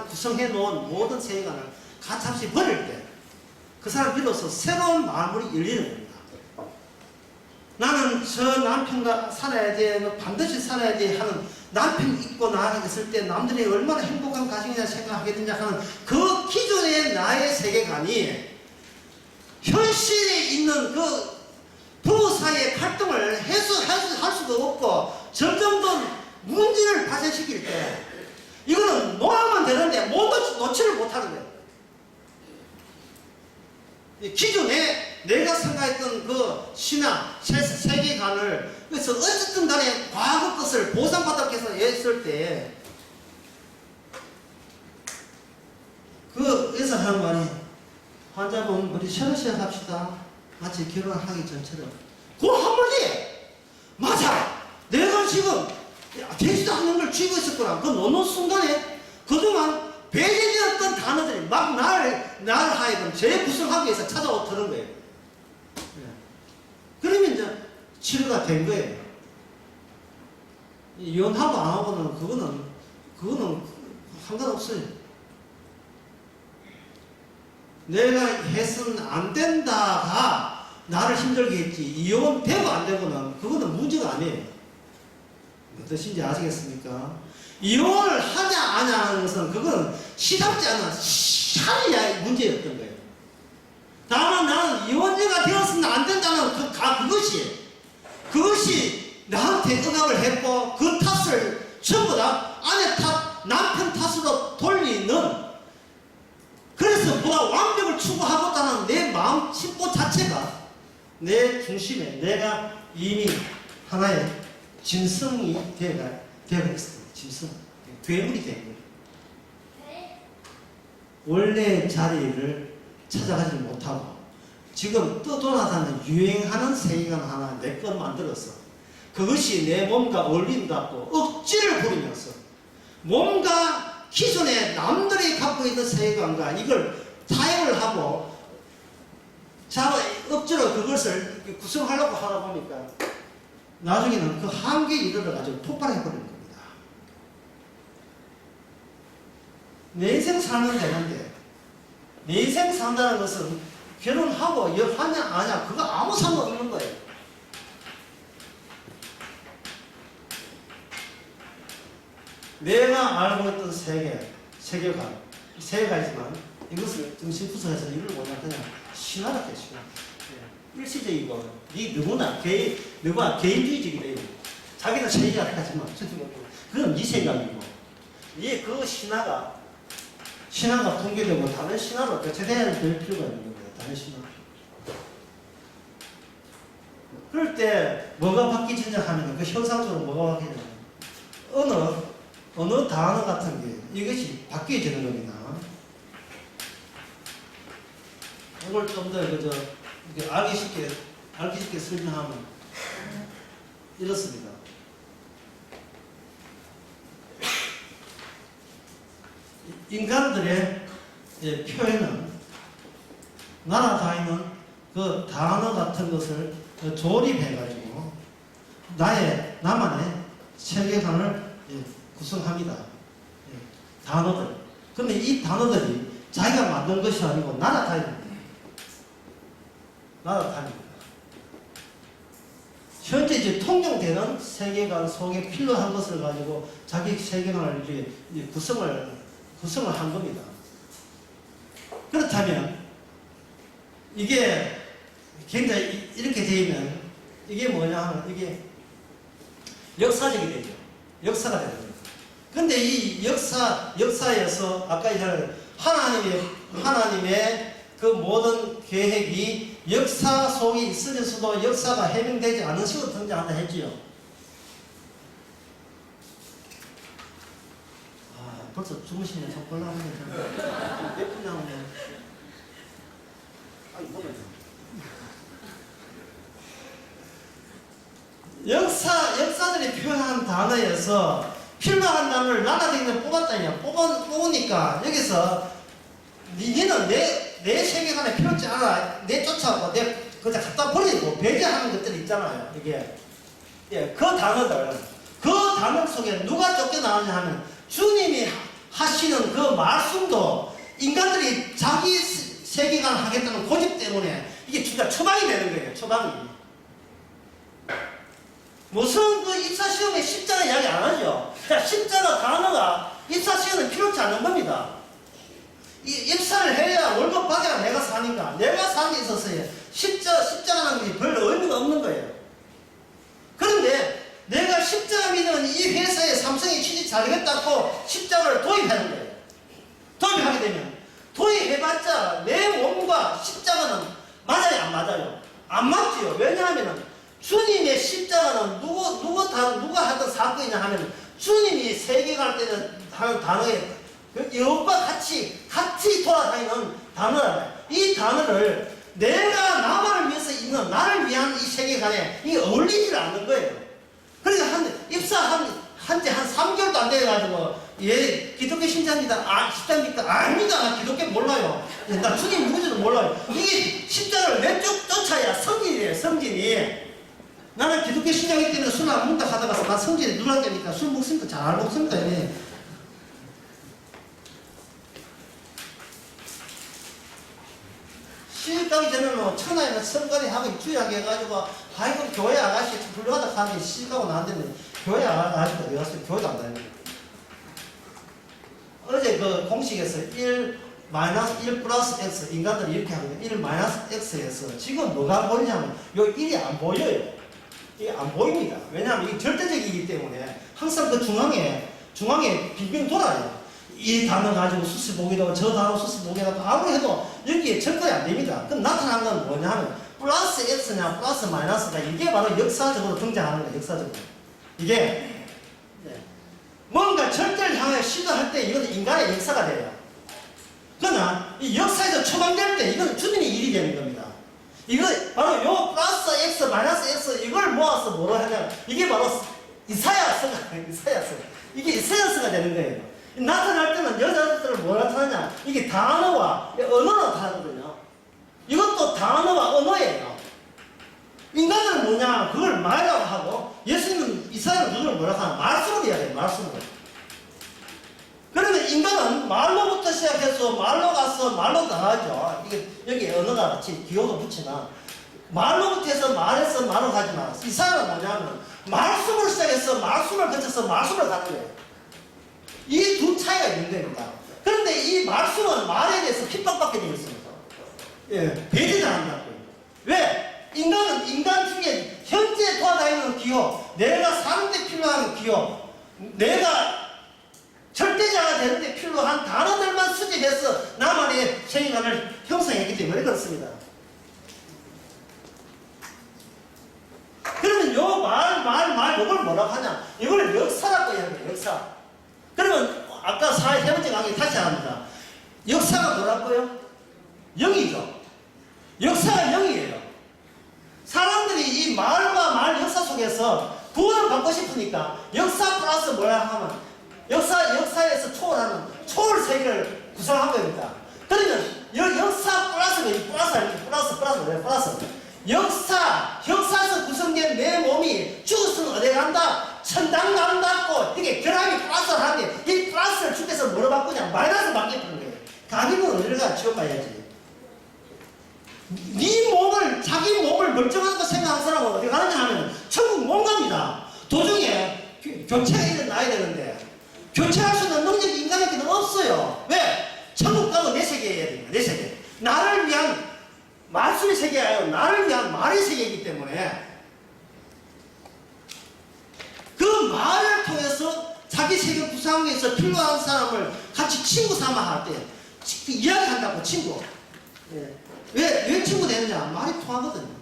구성해 놓은 모든 세계관을 가차없이 버릴 때 그 사람 비로소 새로운 마음이 열리는 겁니다. 나는 저 남편과 살아야 돼, 반드시 살아야 돼 하는 남편이 있고 나아갔을 때 남들이 얼마나 행복한 가정이냐 생각하게 되냐 하는 그 기존의 나의 세계관이 현실에 있는 그 부부 사이의 갈등을 할 수도 없고 점점 더 문제를 발생시킬 때 이거는 놓으면 되는데 놓지를 못하는 거예요. 기존에 내가 생각했던 그 신앙, 세계관을 그래서 어쨌든 간에 과거 것을 보상받기 위해서 했을 때 그 의사 하는 말이 환자분 우리 셔러셔 합시다. 마치 결혼하기 전처럼 그 한마디 맞아 내가 지금 되지도 않는 걸 쥐고 있었구나. 그 놓는 순간에 그동안 배제되었던 단어들이 막 나를 하여금 재구성하기 위해서 찾아오는 거예요. 그러면 이제 치료가 된 거예요. 이혼하고 안 하고는 그거는 상관없어요. 내가 해서는 안 된다가 나를 힘들게 했지 이혼 되고 안 되고는 그거는 문제가 아니에요. 무슨 뜻인지 아시겠습니까? 이혼을 하냐 안 하는 것은 그건 시답지 않은 샤리아의 문제였던 거예요. 다만 나는 이혼자가 되었으면 안 된다는 그것이 나한테 응합을 했고 그 탓을 전부 다 아내 탓, 남편 탓으로 돌리는, 그래서 뭐가 완벽을 추구하고자는 내 마음 심보 자체가 내 중심에 내가 이미 하나의 짐승이 되어 있습니다. 짐승, 괴물이 된 거예요. 원래 자리를 찾아가지 못하고 지금 떠돌아다니는 유행하는 세계관 하나 내 것 만들어서 그것이 내 몸과 어울린다고 억지를 부리면서 뭔가 기존에 남들이 갖고 있는 세계관과 이걸 타협을 하고 억지로 그것을 구성하려고 하다 보니까 나중에는 그 한계에 이르러가지고 폭발해버리는 겁니다. 내 인생 살면 되는데, 내 인생 산다는 것은 결혼하고 하냐 아냐 그거 아무 상관없는 거예요. 내가 알고 있던 세계관, 세계관이지만 이것을 정신분석해서 이걸 뭐냐 그냥 신화라 해, 신화. 일시적이고 누구나 개인주의적이래요. 자기는 세계관을 하지만 그건 네 생각이고, 그 신화가 통계되고 다른 신화로 교체돼야 될 필요가 있는 거예요. 다른 신화. 그럴 때 뭐가 바뀌지냐 하면 그 현상적으로 뭐가 바뀌냐면 어느 단어 같은 게 이것이 바뀌어지는 겁니다. 이걸 좀 더 알기 쉽게 설명하면 이렇습니다. 인간들의 표현은 날아다니는 그 단어 같은 것을 조립해가지고 나만의 세계관을 구성합니다. 단어들. 근데 이 단어들이 자기가 만든 것이 아니고 날아다닙니다. 현재 이제 통용되는 세계관 속에 필요한 것을 가지고 자기 세계관을 이제 구성을 한 겁니다. 그렇다면 이게 굉장히 이렇게 되면 이게 뭐냐 하면 이게 역사적이 되죠. 역사가 되는 거예요. 근데 이 역사에서 아까 이제 하나님의 그 모든 계획이 역사 속에 있으면서도 역사가 해명되지 않은 식으로 등장한다 했지요. 벌써 주무시면 저 올라오면 몇 분 나오면 역사들이 표현한 단어에서 필요한 단어를 나라들이 뽑았다냐. 뽑으니까 여기서 니는 내 세계관에 필요치 않아. 내 쫓아오고 내 그냥 갖다 버리고 배제하는 것들이 있잖아요. 이게 그 단어 속에 누가 쫓겨나느냐 하면 주님이 하시는 그 말씀도 인간들이 자기 세계관 하겠다는 고집 때문에 이게 진짜 처방이 되는 거예요. 처방이. 무슨 그 입사시험에 십자가 이야기 안 하죠. 자, 십자가 단어가 입사시험은 필요치 않은 겁니다. 입사를 해야 월급 받아야 내가 사니까 내가 사는 데 있어서요. 십자가라는 게 별로 의미가 없는 거예요. 그런데 내가 십자가 믿으면 이 회사에 삼성에 취직 잘하겠다고 십자가를 도입하는 거예요. 도입하게 되면 도입해봤자 내 몸과 십자가는 맞아요, 안 맞아요? 안 맞지요. 왜냐하면 주님의 십자가는 누가 하던 사건이냐 하면 주님이 세계갈 때는 하는 단어에 이것과 같이 돌아다니는 단어라. 이 단어를 내가 나만을 위해서 있는 나를 위한 이 세계관에 이게 어울리질 않는 거예요. 그러니까 입사한 지 한 3개월도 안 돼가지고 기독교 신자입니다. 십자입니까? 아닙니다. 나 기독교 몰라요. 나 주님 누구지도 몰라요. 이게 십자를 왜 쫓아야 성진이에요. 성진이. 나는 기독교 신자이기 때문에 술 안 먹다 하다가 나 성진이 누락되니까 술 먹습니다. 잘 먹습니다. 시집 가기 전에는 천하에는 성가대 하고 주의하게 해가지고 아이고 교회 아가씨 훌륭하다 하는데 시집 가고 나왔는데 교회 아가씨가 어디 갔어요? 교회도 안 다니고 그 공식에서 1 마이너스 1 플러스 x, 인간들이 이렇게 하거든요. 1 마이너스 x에서 지금 뭐가 보이냐면 요 1이 안 보여요. 이게 안 보입니다. 왜냐하면 이게 절대적이기 때문에 항상 그 중앙에 빙빙 돌아요. 이 단어 가지고 수시 보기도 하고 저 단어 수시 보기도 하고 아무리 해도 여기에 접근이 안 됩니다. 그럼 나타난 건 뭐냐 하면 플러스 x냐 플러스 마이너스가 이게 바로 역사적으로 등장하는 거예요. 역사적으로. 이게 뭔가 절대를 향해 시도할 때 이건 인간의 역사가 돼요. 그러나 이 역사에서 초반될 때 이건 주님의 일이 되는 겁니다. 이거 바로 요 플러스 x 마이너스 x 이걸 모아서 뭐로 하냐 이게 바로 이사야서가 이게 이사야서가 되는 거예요. 나타날 때는 여자들은 뭐 나타나냐 이게 단어와 언어로 나타나거든요. 이것도 단어와 언어예요. 인간은 뭐냐 그걸 말이라고 하고 예수님은 이사야는 누구를 뭐라고 하나 말씀으로 이야기해요. 말씀으로. 그러면 인간은 말로부터 시작해서 말로 가서 말로 나가죠. 이게 여기 언어가 같이 기호도 붙이나 말로부터 해서 말해서 말로 가지만 이사야는 뭐냐면 말씀으로 시작해서 말씀을 거쳐서 말씀으로 가는 거예요. 이 두 차이가 있는 겁니다. 그런데 이 말씀은 말에 대해서 핍박받게 되어 있습니다. 예, 배제를 한다고요. 왜? 인간은 인간 중에 현재 도와다니는 기호, 내가 사는데 필요한 기호, 내가 절대자가 되는데 필요한 단어들만 수집해서 나만의 세계관을 형성했기 때문에 그렇습니다. 그러면 요 요걸 뭐라고 하냐? 이걸 역사라고 이야기해요. 역사. 그러면 아까 세 번째 강의 다시 합니다. 역사가 뭐라고요? 영이죠. 역사가 영이에요. 사람들이 이 말과 말 역사 속에서 구원을 받고 싶으니까 역사 플러스 뭐라 하면 역사에서 초월하는 초월 세계를 구성한 겁니다. 그러면 역사 플러스 역사에서 구성된 내 몸이 죽었으면 어디 간다? 천당 간다고 이게 결합이 플러스를 하는데 이 플러스를 주께서 뭐로 바꾸냐? 마이너스로 바뀌는 거예요. 가기는 어디를 가? 지원 봐야지. 자기 몸을 멀쩡한 거 생각하는 사람은 어디 가느냐 하면 천국 못 갑니다. 도중에 교체가 일어나야 되는데 교체할 수 있는 능력이 인간에게는 없어요. 왜? 천국 가고 내 세계여야 됩니다. 내 세계. 나를 위한 말씀의 세계가 아니라 나를 위한 말의 세계이기 때문에 그 말을 통해서 자기 세계 구성에서 필요한 사람을 같이 친구 삼아 할 때 이야기한다고 친구. 예. 왜 친구 되느냐? 말이 통하거든요.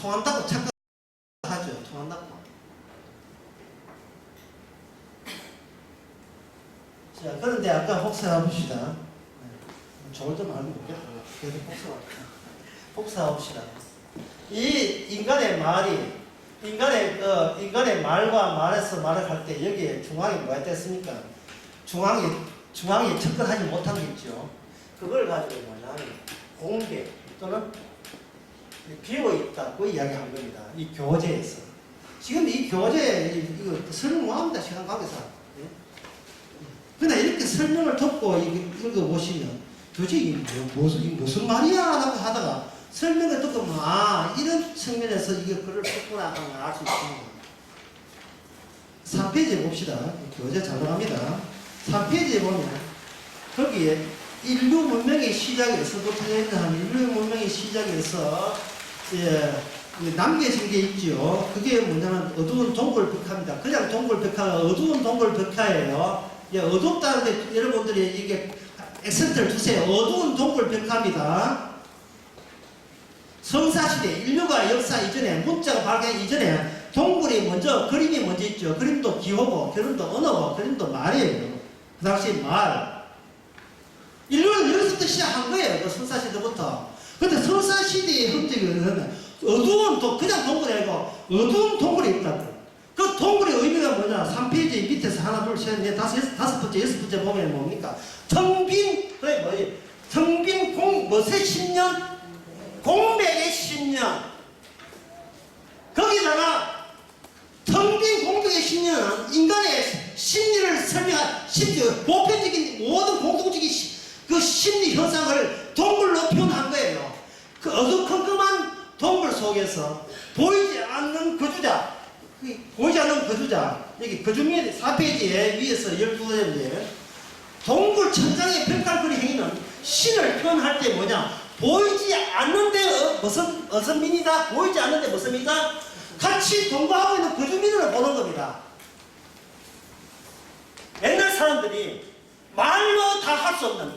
통한다고 착각하죠. 통한다고. 자, 그런데 아까 복사해 봅시다. 저걸 좀 알고 있겠다. 계속 복사해 봅시다. 이 인간의 말이, 인간의 말과 말에서 말을 할 때 여기에 중앙에 뭐가 됐습니까? 중앙에 접근하지 못한 게 있죠. 그걸 가지고 뭐냐면 공개 또는 비어있다고 이야기한 겁니다. 이 교재에서. 지금 이 교재에 이거 설명합니다. 시간 관계상. 그러나 이렇게 설명을 듣고 읽어보시면 도대체 이게 무슨 말이야? 라고 하다가 설명을 듣고 이런 측면에서 이게 글을 썼구나 하는 걸 알 수 있습니다. 3페이지에 봅시다. 교재 잘 나갑니다. 3페이지에 보면 거기에 인류 문명의 시작에서부터 한 인류 문명의 시작에서 남겨진 게 있죠. 그게 뭐냐면 어두운 동굴벽화입니다. 그냥 동굴벽화가 어두운 동굴벽화예요. 어둡다는데 여러분들이 이게 액센트를 주세요. 어두운 동굴벽화입니다. 성사시대, 인류가 역사 이전에, 문자가 발견 이전에 동굴이 먼저, 그림이 먼저 있죠. 그림도 기호고, 그림도 언어고, 그림도 말이에요. 그 당시 말. 인류는 여기서부터 시작한 거예요. 그 성사시대부터. 근데 성사시대의 흔적은 어두운, 그냥 동굴이 아니고 어두운 동굴이 있다고. 그 동굴의 의미가 뭐냐? 3페이지 밑에서 하나, 둘, 셋, 넷, 다섯 번째, 여섯 번째 보면 뭡니까? 무엇의 10년? 공백의 10년. 거기다가 텅빈 공백의 10년은 인간의 심리를 설명한 보편적인 모든 공동적인 그 심리 현상을 동굴로 표현한 거예요. 그 어두컴컴한 동굴 속에서 보이지 않는 거주자, 보이지 않는 거주자, 여기 거주민의 4페이지에 위에서 12번째 동굴 천장의 벽갈거리 행위는 신을 표현할 때 뭐냐? 보이지 않는데 무슨 민이다? 보이지 않는데 무슨 민이다? 같이 동거하고 있는 거주민을 보는 겁니다. 옛날 사람들이 말로 다 할 수 없는,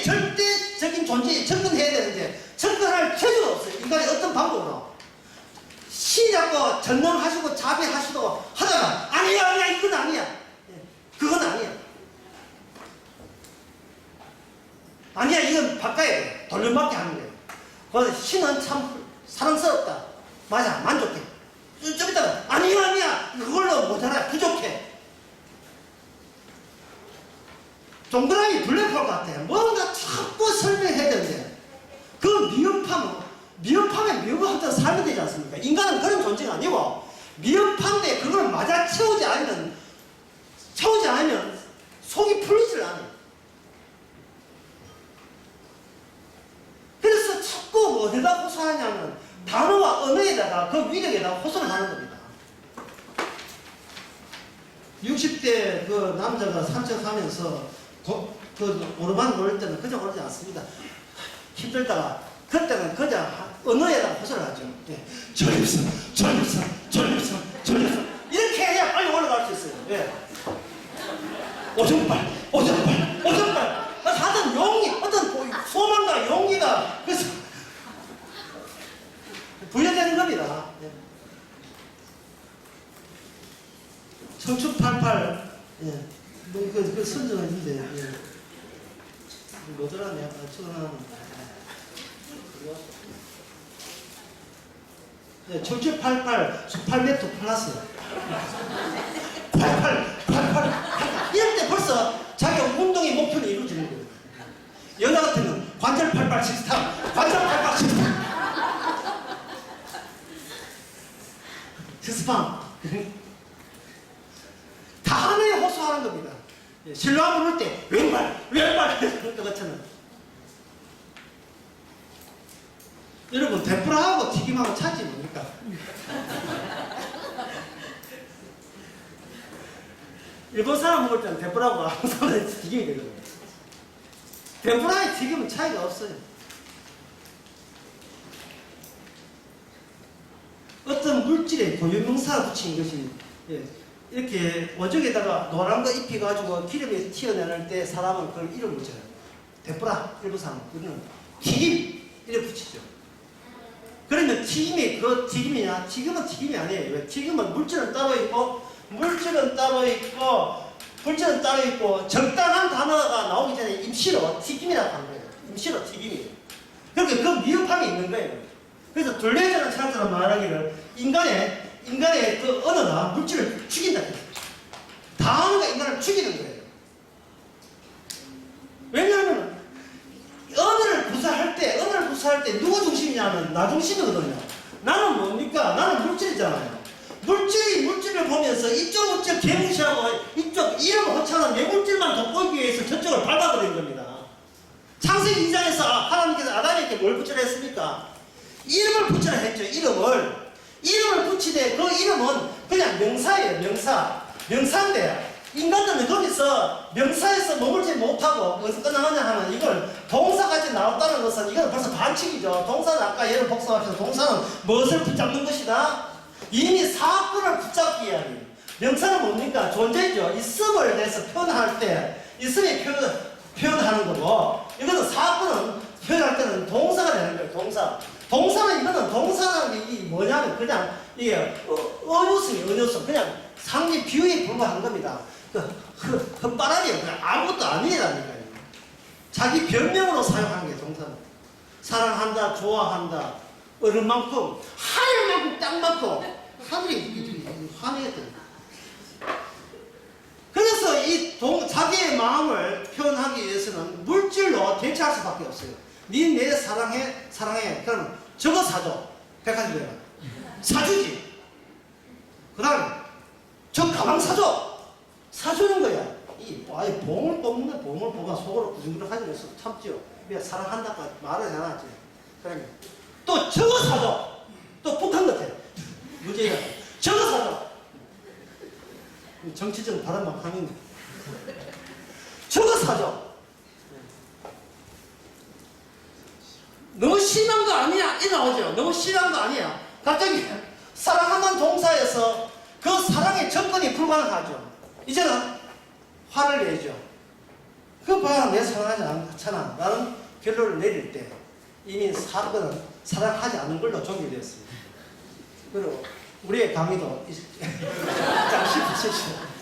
절대적인 존재에 접근해야 되는데 접근할 필요가 없어요. 인간의 어떤 방법으로. 신 잡고 전능하시고 자비하시고 하다가 아니야 이건 아니야. 그건 아니야. 아니야 이건 바꿔야 돼. 돌려막기 하는 거예요. 그래서 신은 참 사랑스럽다. 맞아 만족해. 좀 이따가 아니야 그걸로 모자라 부족해. 동그라미 블랙홀 같아. 뭔가 자꾸 설명해야 되는데 그 미흡함에 미흡함대로 살면 되지 않습니까? 인간은 그런 존재가 아니고 미흡한데 그걸 맞아 채우지 않으면 속이 풀리질 않아요. 그래서 자꾸 어디다 호소하냐면 단어와 언어에다가 그 위력에다가 호소를 하는 겁니다. 60대 그 남자가 산책하면서 그 오르막 오를 때는 그저 오르지 않습니다. 힘들다가 그때는 그저 언어에다가 호소를 하죠. 예. 졸립서 이렇게 해야 빨리 올라갈 수 있어요. 예. 오줌발 하여튼 용기 어떤 소망과 용기가 그래서 부여되는 겁니다. 예. 청춘88 예. 그 선정은 있는데 예. 뭐더라 내가 네, 청춘 88 18m 플러스 88 이럴 때 벌써 자기 운동의 목표는 이루어지는 거예요. 여자 같으면 관절 88 식스탑 관절 88 식스탑 식스팜 단어에 호소하는 겁니다. 신랑을 부를 때 왼발 그것처럼. 여러분 덴푸라하고 튀김하고 차이지 뭡니까? 일본 사람 먹을 때는 덴푸라하고 한국 사람은 튀김이 되거든요. 덴푸라에 튀김은 차이가 없어요. 어떤 물질에 고유명사를 붙인 것이 이렇게 오죽에다가 노란 거 입혀가지고 기름에 튀어내릴 때 사람은 그걸 이름 붙여요. 덴푸라 일본 사람은 우리는 튀김 이렇게 붙이죠. 그러면 튀김이 그 튀김이냐? 튀김은 튀김이 아니에요. 왜? 튀김은 물질은 따로 있고 적당한 단어가 나오기 전에 임시로 튀김이라고 하는 거예요. 임시로 튀김이에요. 그러니까 그 미흡함이 있는 거예요. 그래서 둘레전은 찬스로 말하기를 인간의 그 언어가 물질을 죽인다. 단어가 인간을 죽이는 거예요. 왜냐하면 언어를 구사할 때 누구 중심이냐면 나 중심이거든요. 나는 뭡니까? 나는 물질이잖아요. 물질을 보면서 이쪽 물질 개무시하고 이쪽 이름 허창한 내 물질만 돋보이기 위해서 저쪽을 밟아버리는 겁니다. 창세기 2장에서 하나님께서 아담에게 뭘 붙이라 했습니까? 이름을 붙이라 했죠. 이름을 붙이되 그 이름은 그냥 명사예요. 명사인데 인간들은 거기서 명사에서 머물지 못하고 어디서 끝나느냐 하면 이걸 동사까지 나왔다는 것은 이건 벌써 반칙이죠. 동사는 아까 예를 복습하셔서 동사는 무엇을 붙잡는 것이다? 이미 사건을 붙잡기 위한 명사는 뭡니까? 존재죠. 있음을 대해서 표현할 때 있음이 표현하는 거고 이거는 사건은 표현할 때는 동사가 되는 거예요. 동사는 이 뭐냐면 그냥 이게 은유성 그냥 상기 비유에 불과한 겁니다. 헛바람이에요. 그냥 아무것도 아니라니까요. 자기 변명으로 사용하는 게 동사는. 사랑한다, 좋아한다, 얼음만큼, 하늘만큼, 땅만큼, 하늘이 환희했던. 그래서 자기의 마음을 표현하기 위해서는 물질로 대체할 수밖에 없어요. 내 사랑해. 그럼 저거 사줘. 백화점에 사주지. 그 다음에 저 가방 사주는 거야. 아예 봉을 뽑으면 속으로 구중구중하지 않아서 참지요. 왜 사랑한다고 말을 해놨지. 그러면 또 저거 사줘. 또 북한 같아. 무죄가 저거 사줘. 정치적 바람만 하는 거. 저거 사죠. 너무 심한 거 아니야? 이 나오죠. 너무 심한 거 아니야? 갑자기 사랑한다는 동사에서 그 사랑의 접근이 불가능하죠. 이제는 화를 내죠. 그거 봐야 내 사랑하지 않잖아 라는 결론을 내릴 때 이미 사건은 사랑하지 않는 걸로 종료되었습니다. 그리고 우리의 강의도 잠시 붙이시죠.